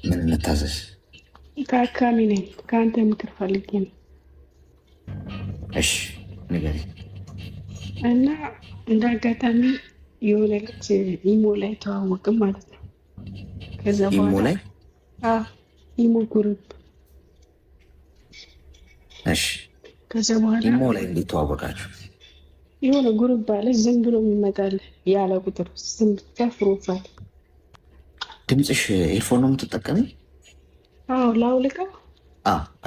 ምን እንታዘዝ? ታካሚ ነኝ። ከአንተ ምክር ፈልጌ ነው። እሺ ንገሪኝ። እና እንደ አጋጣሚ የሆነ ልጅ ኢሞ ላይ ተዋወቅም ማለት ነው። ከዛ ኢሞ በኋላ ላይ? ኢሞ ጉሩፕ። እሺ ከዛ በኋላ ኢሞ ላይ እንዴት ተዋወቃችሁ? የሆነ ጉሩፕ አለ፣ ዝም ብሎ የሚመጣል ያለ ቁጥር ዝም ፕሮፋይል። ድምፅሽ ኤርፎን ነው የምትጠቀሚ? አዎ ላውልቀው?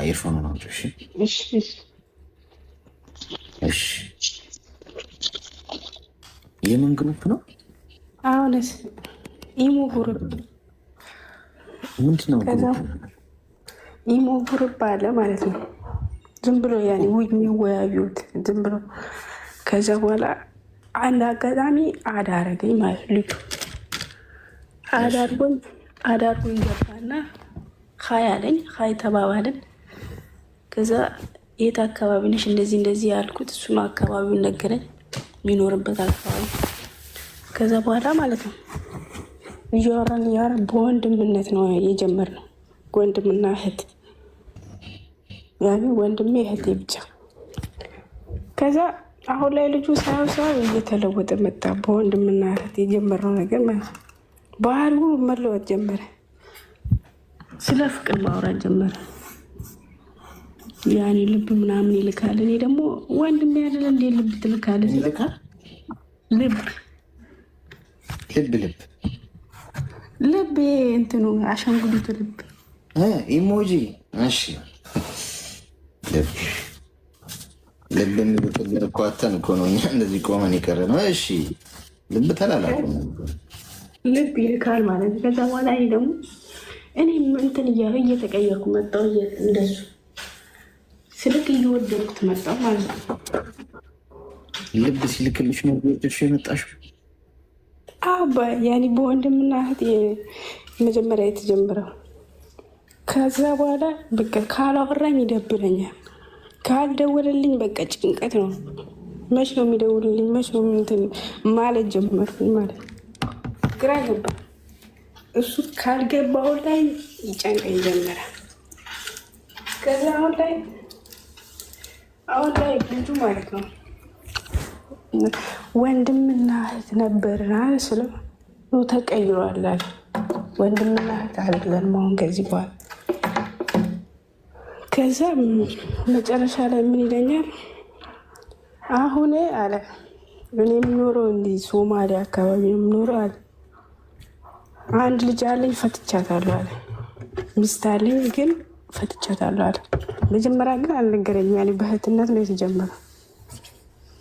ኤርፎን ነው። እሺ እሺ። የምን ግሩፕ ነው? አሁንስ ኢሞ ጉሩፕ። ምንድን ነው ኢሞ ጉሩፕ አለ ማለት ነው። ዝም ብሎ ያኔ የሚወያዩት ዝም ብሎ። ከዛ በኋላ አንድ አጋጣሚ አዳረገኝ ማለት ልጁ አዳርጎኝ ገባና ሀይ አለኝ። ሀይ ተባባልን። ከዛ የት አካባቢ ነሽ? እንደዚህ ያልኩት እሱም አካባቢውን ነገረኝ፣ የሚኖርበት አካባቢ። ከዛ በኋላ ማለት ነው እያወራን በወንድምነት ነው የጀመርነው። ወንድምና እህት፣ ያኔ ወንድሜ እህቴ ብቻ። ከዛ አሁን ላይ ልጁ ሳያው እየተለወጠ መጣ። በወንድምና እህት የጀመርነው ነገር ማለት ነው ባህሪው መለወጥ ጀመረ። ስለ ፍቅር ማውራት ጀመረ። ያኔ ልብ ምናምን ይልካል። እኔ ደግሞ ወንድሜ አይደለ እንዴ ልብ ትልካለህ? ልብ እንትኑ አሻንጉሊቱ ልብ ኢሞጂ። እሺ ልብ የሚልክልን እኮ አተን እኮ ነው እኛ እንደዚህ ቆመን የቀረ ነው። እሺ ልብ ተላላቁ ልብ ይልካል ማለት ነው። ከዛ በኋላ እኔ ደግሞ እንትን እያለ እየተቀየርኩ መጣሁ። እንደሱ ስልክ እየወደድኩት መጣሁ ማለት ነው። ልብ ሲልክልሽ ነው ወደድሽ የመጣሽው? ያኔ በወንድምና እህት መጀመሪያ የተጀመረው። ከዛ በኋላ በቃ ካላወራኝ ይደብረኛል፣ ካልደወለልኝ በቃ ጭንቀት ነው። መች ነው የሚደውልልኝ? መች ነው እንትን ማለት ጀመርኩኝ ማለት ነው። ግራ ገባ። እሱ ካልገባው ላይ ይጨንቀኝ ጀመረ። ከዛ አሁን ላይ ብዙ ማለት ነው ወንድምና እህት ነበርና ስለ ተቀይሯል አለ። ወንድምና እህት አይደለም አሁን ከዚህ በኋላ። ከዛ መጨረሻ ላይ ምን ይለኛል አሁን አለ፣ እኔ የምኖረው እንዲህ ሶማሊያ አካባቢ ነው የምኖረው አለ። አንድ ልጅ አለኝ ፈትቻታለሁ አለ። ሚስት አለኝ ግን ፈትቻታለሁ አለ። መጀመሪያ ግን አልነገረኝም። ያኔ በእህትነት ነው የተጀመረው።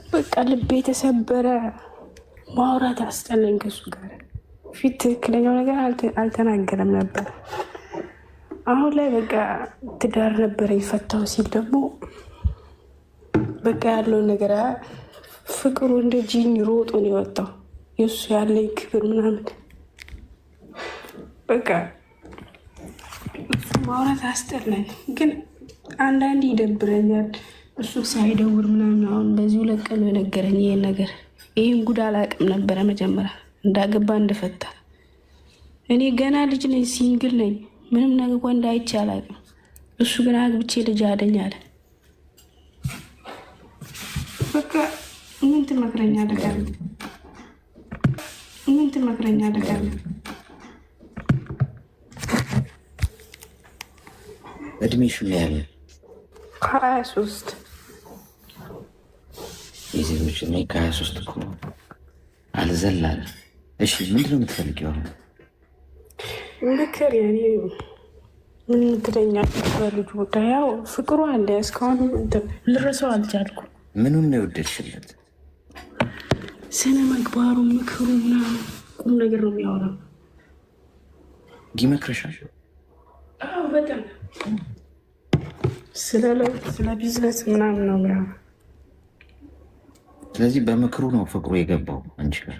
በቃ ልቤ የተሰበረ፣ ማውራት አስጠላኝ ከሱ ጋር። ፊት ትክክለኛው ነገር አልተናገረም ነበር። አሁን ላይ በቃ ትዳር ነበረ ይፈታው ሲል ደግሞ በቃ ያለውን ነገር ፍቅሩ እንደ ጂኒ ሮጦ ነው የወጣው። የእሱ ያለኝ ክብር ምናምን በቃ እሱ ማውራት አስጠላኝ። ግን አንዳንዴ ይደብረኛል እሱ ሳይደውር ምናምን። አሁን በዚሁ ለቀን ነው የነገረኝ ይሄን ነገር። ይህን ጉድ አላውቅም ነበረ መጀመሪያ እንዳገባ እንደፈታ። እኔ ገና ልጅ ነኝ፣ ሲንግል ነኝ፣ ምንም ነገር ወንድ አይቼ አላውቅም። እሱ ግን አግብቼ ልጅ አለኝ አለ። በቃ ምን ትመክረኛለህ? ምን ትመክረኛለህ? እድሜሽ ምን ያህል? 23 የዜጎች እድሜ ከ23 እኮ አልዘላለ። እሺ ምንድነው የምትፈልጊው? ምክር ያኔ ምን ትለኛለህ? በልጁ ጉዳይ ያው ፍቅሩ አለ። እስካሁን ልረሳው አልቻልኩ። ምኑን ነው የወደድሽለት? ስነ ምግባሩ፣ ምክሩ ምናምን ቁም ነገር ነው የሚያወራው። ይመክርሻል? አዎ በጣም ስለ ለውጥ፣ ስለ ቢዝነስ ምናምን ነው የሚያወራው። ስለዚህ በምክሩ ነው ፍቅሩ የገባው አንቺ ጋር?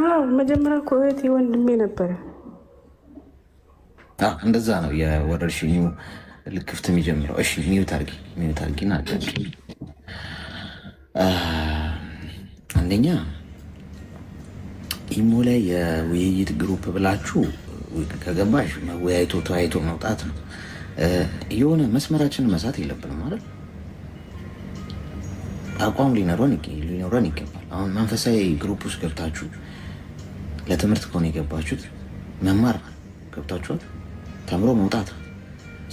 አዎ መጀመሪያ እኮ እህቴ ወንድሜ ነበረ። እንደዛ ነው የወረርሽኙ ልክፍት የሚጀምረው። እሺ ሚዩት አድርጊና አንደኛ ኢሞ ላይ የውይይት ግሩፕ ብላችሁ ከገባሽ መወያይቶ ተወያይቶ መውጣት ነው። የሆነ መስመራችንን መሳት የለብንም ማለት አቋም ሊኖረን ይገባል። አሁን መንፈሳዊ ግሩፕ ውስጥ ገብታችሁ ለትምህርት ከሆነ የገባችሁት መማር ገብታችኋል፣ ተምሮ መውጣት።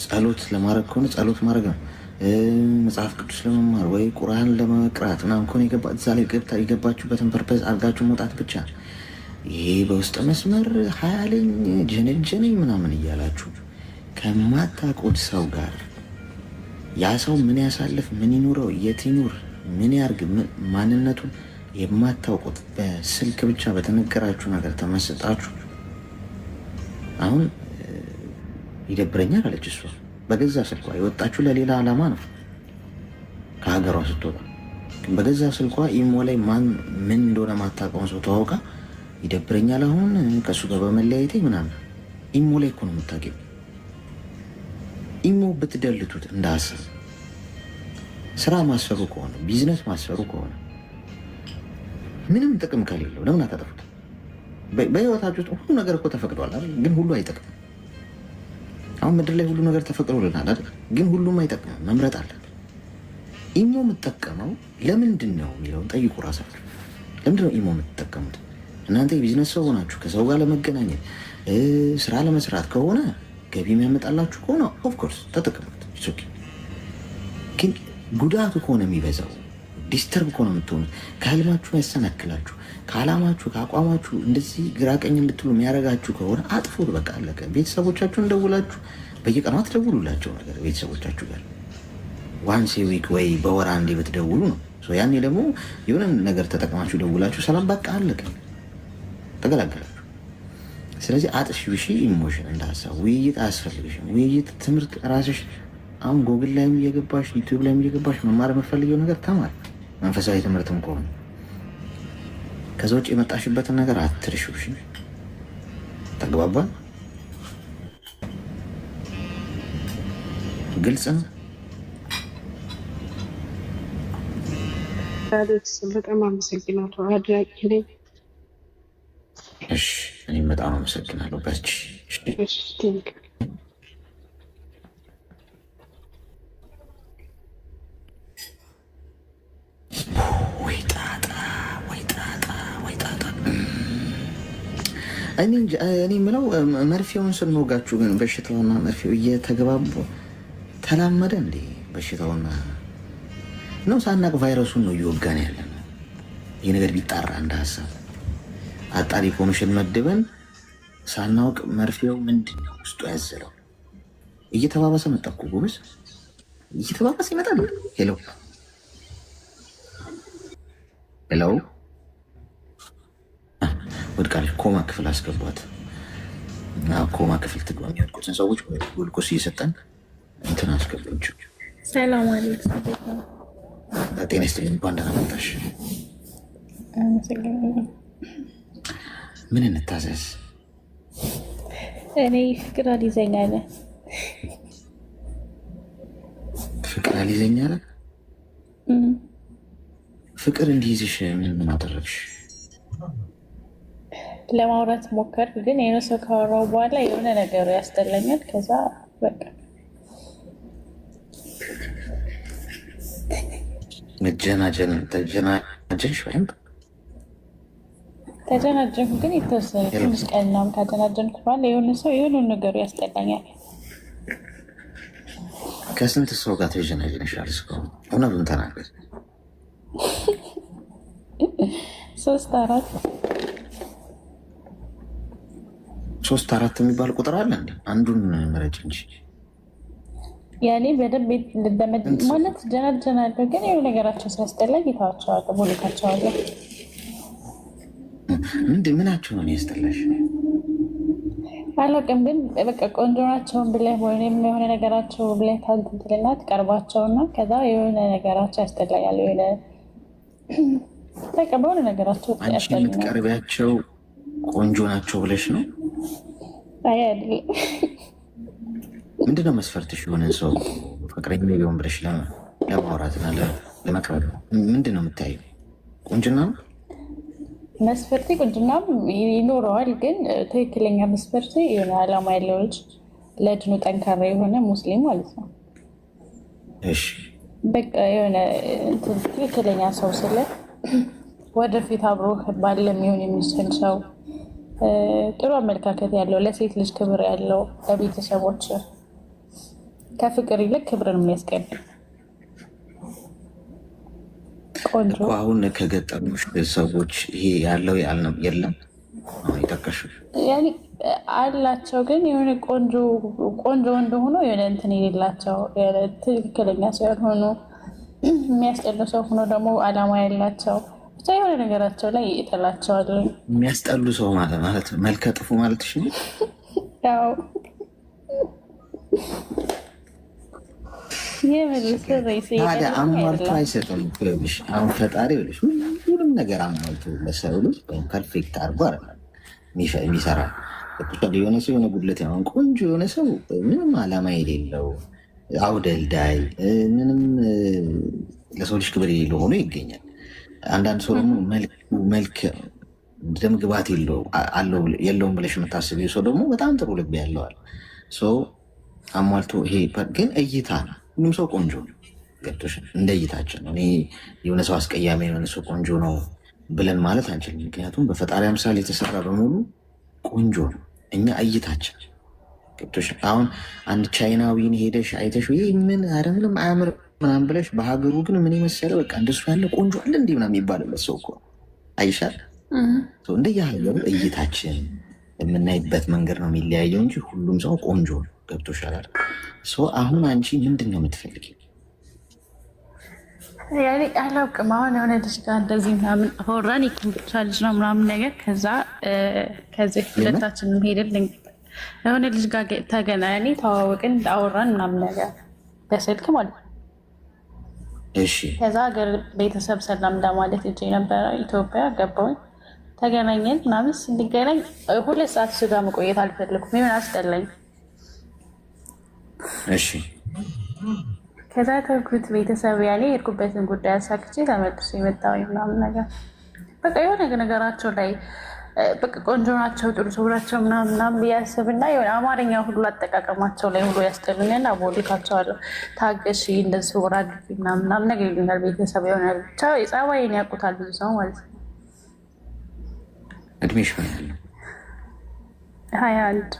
ጸሎት ለማድረግ ከሆነ ጸሎት ማድረግ ነው። መጽሐፍ ቅዱስ ለመማር ወይ ቁርአን ለመቅራት ምናምን ከሆነ እዛ ላይ የገባችሁበትን ፐርፐዝ አድርጋችሁ መውጣት ብቻ። ይሄ በውስጥ መስመር ሀያለኝ ጀነጀነኝ ምናምን እያላችሁ ከማታውቁት ሰው ጋር ያ ሰው ምን ያሳልፍ፣ ምን ይኑረው፣ የት ይኑር፣ ምን ያርግ፣ ማንነቱን የማታውቁት በስልክ ብቻ በተነገራችሁ ነገር ተመስጣችሁ። አሁን ይደብረኛል አለች እሷ። በገዛ ስልኳ የወጣችሁ ለሌላ ዓላማ ነው። ከሀገሯ ስትወጣ ግን በገዛ ስልኳ ኢሞ ላይ ማን ምን እንደሆነ ማታውቀውን ሰው ተዋውቃ ይደብረኛል አሁን ከእሱ ጋር በመለያየቴ ምናምን። ኢሞ ላይ እኮ ነው የምታገኝ። ኢሞ ብትደልቱት እንደ ሀሳብ ስራ ማሰሩ ከሆነ ቢዝነስ ማሰሩ ከሆነ ምንም ጥቅም ከሌለው ለምን አታጠፉት? በህይወታችሁ ውስጥ ሁሉ ነገር እኮ ተፈቅዷል አይደል? ግን ሁሉ አይጠቅም። አሁን ምድር ላይ ሁሉ ነገር ተፈቅዶልናል አይደል? ግን ሁሉም አይጠቅምም። መምረጥ አለ። ኢሞ የምትጠቀመው ለምንድን ነው የሚለውን ጠይቁ ራሳችሁ። ለምንድን ነው ኢሞ የምትጠቀሙት? እናንተ የቢዝነስ ሰው ሆናችሁ ከሰው ጋር ለመገናኘት ስራ ለመስራት ከሆነ ገቢ የሚያመጣላችሁ ከሆነ ኦፍኮርስ ተጠቀሙት። ግን ጉዳቱ ከሆነ የሚበዛው ዲስተርብ ከሆነ የምትሆኑት ከህልማችሁ ያሰናክላችሁ ከዓላማችሁ ከአቋማችሁ እንደዚህ ግራቀኝ እንድትሉ የሚያደርጋችሁ ከሆነ አጥፉት። በቃ አለቀ። ቤተሰቦቻችሁን ደውላችሁ በየቀኑ አትደውሉላቸው ነገር ቤተሰቦቻችሁ ጋር ዋንስ ዊክ ወይ በወር አንዴ ብትደውሉ ነው። ያኔ ደግሞ የሆነ ነገር ተጠቅማችሁ ደውላችሁ ሰላም በቃ አለቀ፣ ተገላገላችሁ። ስለዚህ አጥሺው ኢሞሽን እንደ ሀሳብ ውይይት አያስፈልግሽም። ውይይት ትምህርት ራስሽ አሁን ጎግል ላይም እየገባሽ ዩቲዩብ ላይም እየገባሽ መማር የምትፈልገው ነገር ተማር። መንፈሳዊ ትምህርትም ከሆነ ከዛ ውጭ የመጣሽበትን ነገር አትርሺው። ተግባባን? ግልጽ ነው። አሌክስ በጣም አመሰግናለሁ። አድናቂ ነኝ። እሺ እኔም በጣም አመሰግናለሁ። በርቺ። እሺ ቴንክ እኔ የምለው መርፌውን ስንወጋችሁ ግን በሽታውና መርፌው እየተገባቡ ተላመደ እንዴ? በሽታውና ነው ሳናቅ ቫይረሱን ነው እየወጋን ያለ ነው። ይህ ነገር ቢጣራ እንደ ሀሳብ አጣሪ ኮሚሽን መድበን ሳናውቅ መርፌው ምንድን ነው ውስጡ ያዘለው እየተባባሰ መጣ እኮ ጎበዝ፣ እየተባባሰ ይመጣል። ሄሎ ሄሎ ወድቃለች። ኮማ ክፍል አስገቧት። ኮማ ክፍል ትግባ። የሚወድቁትን ሰዎች ግሉኮስ እየሰጠን እንትን አስገባች። ሰላም አለይኩም። ጤና ይስጥልኝ። እንኳን ደህና መጣሽ። ምን እንታዘዝ? እኔ ፍቅር አልይዘኝ አለ። ፍቅር አልይዘኝ አለ። ፍቅር እንዲይዝሽ ምን አደረግሽ? ለማውራት ሞከር፣ ግን የሆነ ሰው ካወራው በኋላ የሆነ ነገሩ ያስጠላኛል። ከዛ በቃ ተጀናጀንሽ ወይም ተጀናጀንኩ፣ ግን የተወሰነ ትንሽ ቀን ምናምን ካጀናጀንኩ በኋላ የሆነ ሰው የሆነ ነገሩ ያስጠላኛል። ከስንት ሰው ጋር ተጀናጀንሻል እስካሁን? እውነቱን ተናገር። 3 4 3 4 የሚባል ቁጥር አለ እንዴ? አንዱን መረጭ እንጂ ያኔ በደንብ ማለት ጀናጀናለሁ፣ ግን የሆነ ነገራቸው ሲያስጠላኝ ይተዋቸዋለሁ፣ ቦሌታቸዋለሁ። ምናቸው ነው ያስጠላሽ? አላውቅም፣ ግን በቃ ቆንጆ ናቸውን ብለህ ወይም የሆነ ነገራቸው ብለህ ታንትንትልና ትቀርባቸውና ከዛ የሆነ ነገራቸው ያስጠላኛል። የሆነ በቃ በሆነ ነገራቸው አንቺ የምትቀርቢያቸው ቆንጆ ናቸው ብለሽ ነው? አይ አይደለም። ምንድነው መስፈርትሽ? የሆነ ሰው ፍቅረኛ ሊሆን ብለሽ ለማውራትና ለመቅረብ ምንድነው የምታየው? ቁንጅና ነው? መስፈርቴ ቁንጅናም ይኖረዋል፣ ግን ትክክለኛ መስፈርቴ የሆነ ዓላማ ያለው ልጅ፣ ለድኑ ጠንካራ የሆነ ሙስሊም ማለት ነው። እሺ በቃ የሆነ ትክክለኛ ሰው ስለ ወደፊት አብሮ ባለ የሚሆን የሚችል ሰው፣ ጥሩ አመለካከት ያለው፣ ለሴት ልጅ ክብር ያለው፣ ለቤተሰቦች ከፍቅር ይልቅ ክብርን የሚያስቀድም ቆንጆ። አሁን ከገጠሙሽ ሰዎች ይሄ ያለው የለም አሁን የጠቀሽው አላቸው፣ ግን የሆነ ቆንጆ እንደሆኑ የሆነ እንትን የሌላቸው ትክክለኛ ሰው ያልሆኑ የሚያስጠሉ ሰው ሆኖ ደግሞ ዓላማ ያላቸው ብቻ የሆነ ነገራቸው ላይ ይጥላቸዋል። የሚያስጠሉ ሰው ማለት መልከ ጥፉ ማለት ሽ ያው ታዲያ አሟልቶ አይሰጥም ብለሽ አሁን ፈጣሪ ብለሽ ሁሉም ነገር አሟልቶ ለሰው ልጅ ፐርፌክት አድርጎ አይደለም የሚሰራ። የሆነ ሰው የሆነ ጉድለት ያሁን ቆንጆ የሆነ ሰው ምንም ዓላማ የሌለው አውደልዳይ ምንም ለሰው ልጅ ክብር የሌለው ሆኖ ይገኛል። አንዳንድ ሰው ደግሞ መልክ ደም ግባት የለውም ብለሽ የምታስቢው ሰው ደግሞ በጣም ጥሩ ልብ ያለዋል። አሟልቶ ይሄ ግን እይታ ነው። ሁሉም ሰው ቆንጆ ነው። ገብቶሽ እንደ እይታችን ነው። እኔ የሆነ ሰው አስቀያሚ የሆነ ሰው ቆንጆ ነው ብለን ማለት አንችልም። ምክንያቱም በፈጣሪ አምሳል የተሰራ በሙሉ ቆንጆ ነው። እኛ እይታችን ገብቶሽ። አሁን አንድ ቻይናዊን ሄደሽ አይተሽ ይህ ምን ምንም አያምር ምናምን ብለሽ በሀገሩ ግን ምን የመሰለ በቃ እንደሱ ያለ ቆንጆ አለ እንዲህ ምናምን የሚባልበት ሰው እኮ አይሻል። እንደየሀገሩ እይታችን የምናይበት መንገድ ነው የሚለያየው እንጂ ሁሉም ሰው ቆንጆ ነው። ገብቶሻል። አሁን አንቺ ምንድን ነው የምትፈልጊው? አላውቅም። አሁን የሆነ ልጅ ጋር እንደዚህ ምናምን አወራን፣ የኮምፒውተር ልጅ ነው ምናምን ነገር። ከዚህ ሁለታችን ሄድን የሆነ ልጅ ጋር ተገናኘን፣ ተዋወቅን፣ አወራን ምናምን ነገር በስልክ ማለት ነው። እሺ ከዛ ሀገር ቤተሰብ ሰላም ለማለት እጄ ነበረ ኢትዮጵያ ገባሁኝ። ተገናኘን ምናምን። ስንገናኝ 2 ሰዓት እሱ ጋር መቆየት አልፈለኩም፣ ይሆን አስጠላኝ። እሺ ከዛ ተርኩት ቤተሰብ ያኔ የሄድኩበትን ጉዳይ አሳክቼ ተመልሶ የመጣው ምናምን ነገር በቃ የሆነ ነገራቸው ላይ በቃ ቆንጆ ናቸው፣ ጥሩ ሰው ናቸው ምናምን ብያስብና የሆነ አማርኛ ሁሉ አጠቃቀማቸው ላይ ሁሉ ያስጠሉኛል። አቦልካቸዋለሁ። ታገሺ እንደዚህ ወራ ምናምን ነገር ይሉኛል ቤተሰብ። የሆነ ብቻ የጸባይን ያውቁታል ብዙ ሰው ማለት ነው። እድሜሽ ምን ያለው? 21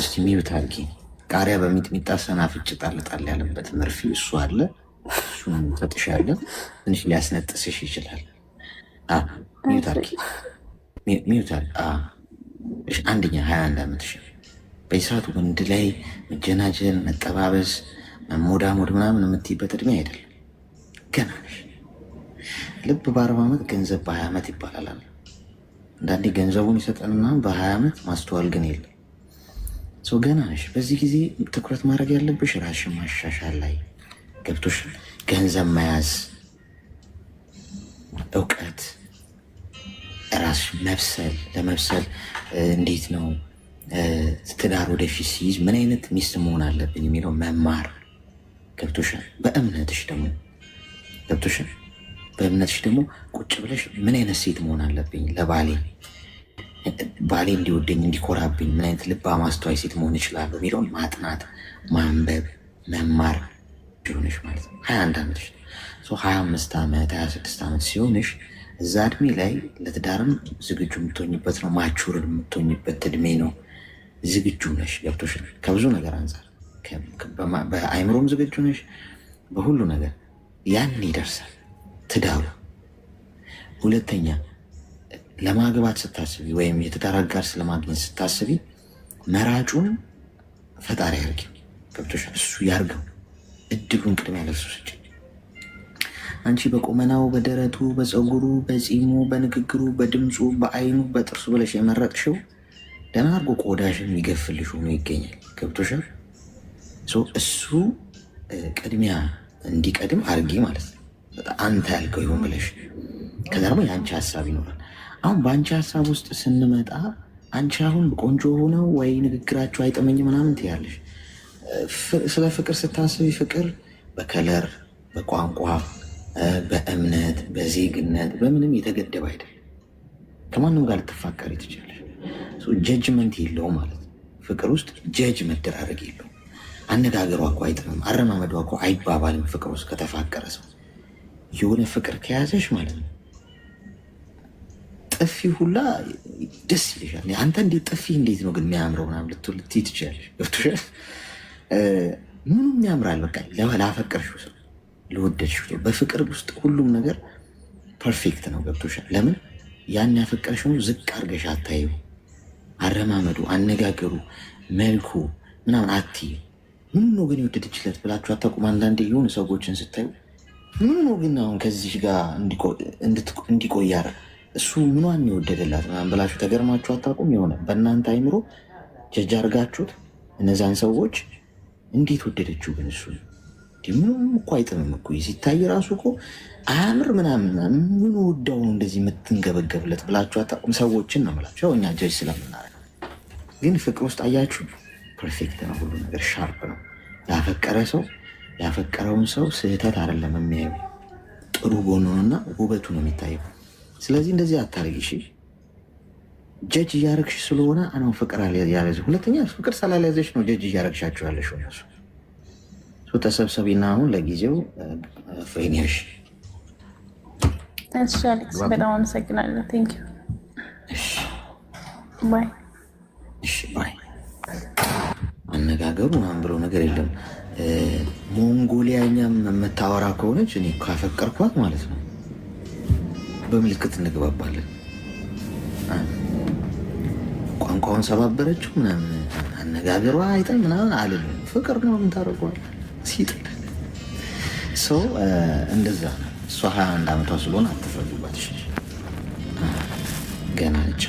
እስቲ ሚዩት አድርጊ። ቃሪያ በሚጥሚጣ ሰናፍጭ ጣል ያለበት መርፌ እሱ አለ። እሱን ሰጥሻለሁ። ትንሽ ሊያስነጥስሽ ይችላል። ሚዩት አድርጊ። ሚዩት አድርጊ። አንደኛ 21 ዓመትሽ በሰዓቱ ወንድ ላይ መጀናጀን፣ መጠባበስ፣ መሞዳሞድ ምናምን የምትይበት እድሜ አይደለም። ገና ነሽ። ልብ በ40 ዓመት ገንዘብ በ20 ዓመት ይባላል። አንዳንዴ ገንዘቡን ይሰጠንና በ20 ዓመት ማስተዋል ግን የለም። ሰው ገና ነሽ። በዚህ ጊዜ ትኩረት ማድረግ ያለብሽ ራስሽን ማሻሻል ላይ ገብቶሽ፣ ገንዘብ መያዝ፣ እውቀት፣ ራስሽ መብሰል። ለመብሰል እንዴት ነው ትዳር ወደፊት ሲይዝ ምን አይነት ሚስት መሆን አለብኝ የሚለው መማር ገብቶሻል። በእምነትሽ ደግሞ ገብቶሻል። በእምነትሽ ደግሞ ቁጭ ብለሽ ምን አይነት ሴት መሆን አለብኝ ባሌ እንዲወደኝ እንዲኮራብኝ ምን አይነት ልባ ማስተዋይ ሴት መሆን ይችላለሁ የሚለውን ማጥናት፣ ማንበብ፣ መማር ሲሆንሽ ማለት ነው። 21 ዓመትሽ 25 ዓመት 26 ዓመት ሲሆንሽ እዛ እድሜ ላይ ለትዳርም ዝግጁ የምትሆኝበት ነው። ማቹርን የምትሆኝበት እድሜ ነው። ዝግጁ ነሽ። ገብቶሽ ከብዙ ነገር አንጻር በአይምሮም ዝግጁ ነሽ። በሁሉ ነገር ያን ይደርሳል ትዳሩ። ሁለተኛ ለማግባት ስታስቢ ወይም የትዳር አጋር ስለማግኘት ስታስቢ መራጩን ፈጣሪ ያርጊው። ገብቶሻል። እሱ ያርገው። እድሉን ቅድሚያ ለሱ ስጪ። አንቺ በቁመናው፣ በደረቱ፣ በፀጉሩ፣ በፂሙ፣ በንግግሩ፣ በድምፁ፣ በአይኑ፣ በጥርሱ ብለሽ የመረጥሽው ደህና አድርጎ ቆዳሽን የሚገፍልሽ ሆኖ ይገኛል። ገብቶሻል። እሱ ቅድሚያ እንዲቀድም አርጊ ማለት ነው። አንተ ያልከው ይሆን ብለሽ ከዛ ደግሞ የአንቺ ሀሳብ ይኖራል። አሁን በአንቺ ሀሳብ ውስጥ ስንመጣ አንቺ አሁን ቆንጆ ሆነው ወይ ንግግራቸው አይጠመኝ ምናምን ትያለሽ። ስለ ፍቅር ስታስቢ ፍቅር በከለር፣ በቋንቋ፣ በእምነት በዜግነት በምንም የተገደበ አይደለም። ከማንም ጋር ልትፋቀሪ ትችላለሽ። ጀጅመንት የለውም ማለት ነው። ፍቅር ውስጥ ጀጅ መደራረግ የለውም። አነጋገሯ እኮ አይጥምም፣ አረማመዷ እኮ አይባባልም። ፍቅር ውስጥ ከተፋቀረ ሰው የሆነ ፍቅር ከያዘሽ ማለት ነው ጥፊ ሁላ ደስ ይልሻል። አንተ እንዴት ጥፊ እንዴት ነው ግን የሚያምረው ምናምን ልትይ ትችላለሽ። ገብቶሻል? ምኑም ያምራል። በቃ ላፈቀርሽው ሰው ለወደድሽው ሰው በፍቅር ውስጥ ሁሉም ነገር ፐርፌክት ነው። ገብቶሻል? ለምን ያን ያፈቀርሽው ዝቅ አድርገሽ አታዩ። አረማመዱ፣ አነጋገሩ፣ መልኩ ምናምን አትይ። ምን ነው ግን የወደደችለት ብላችሁ አታውቁም? አንዳንዴ የሆኑ ሰዎችን ስታዩ ምን ነው ግን አሁን ከዚህ ጋር እንዲቆያር እሱ ምኗን የወደደላት ምናምን ብላችሁ ተገርማችሁ አታውቁም? የሆነ በእናንተ አይምሮ ጀጅ አድርጋችሁት እነዛን ሰዎች እንዴት ወደደችው ግን እሱ ምንም እኮ አይጥምም እኮ ሲታይ ራሱ እኮ አያምር ምናምን ምን ወዳው ነው እንደዚህ የምትንገበገብለት ብላችሁ አታውቁም? ሰዎችን ነው የምላችሁ። ያው እኛ ጀጅ ስለምናደርግ ግን ፍቅር ውስጥ አያችሁ ፐርፌክት ነው፣ ሁሉ ነገር ሻርፕ ነው። ያፈቀረ ሰው ያፈቀረውን ሰው ስህተት አይደለም የሚያየው፣ ጥሩ ጎኑንና ውበቱ ነው የሚታየው። ስለዚህ እንደዚህ አታርጊ እሺ። ጀጅ እያረግሽ ስለሆነ አናው ፍቅር ያለዘ ሁለተኛ ፍቅር ስላልያዘሽ ነው ጀጅ እያረግሻቸው ያለሽ እነሱ። ተሰብሰቢና አሁን ለጊዜው ፍሬንሽ። እሺ አሌክስ በጣም አመሰግናለሁ። ቴንክ ዩ ባይ። እሺ ባይ። አነጋገሩ ምናምን ብለው ነገር የለም። ሞንጎሊያኛም የምታወራ ከሆነች እኔ ካፈቀርኳት ማለት ነው በምልክት እንግባባለን። ቋንቋውን ሰባበረችው ምናምን አነጋገሯ አይጠን ምናምን አልልም። ፍቅር ነው የምታደርገዋል ሲጥል ሰው እንደዛ ነው። እሷ 21 ዓመቷ ስለሆነ አትፈርዱባት። ገና ነች።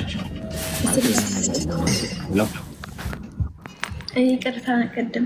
ይቅርታ ቅድም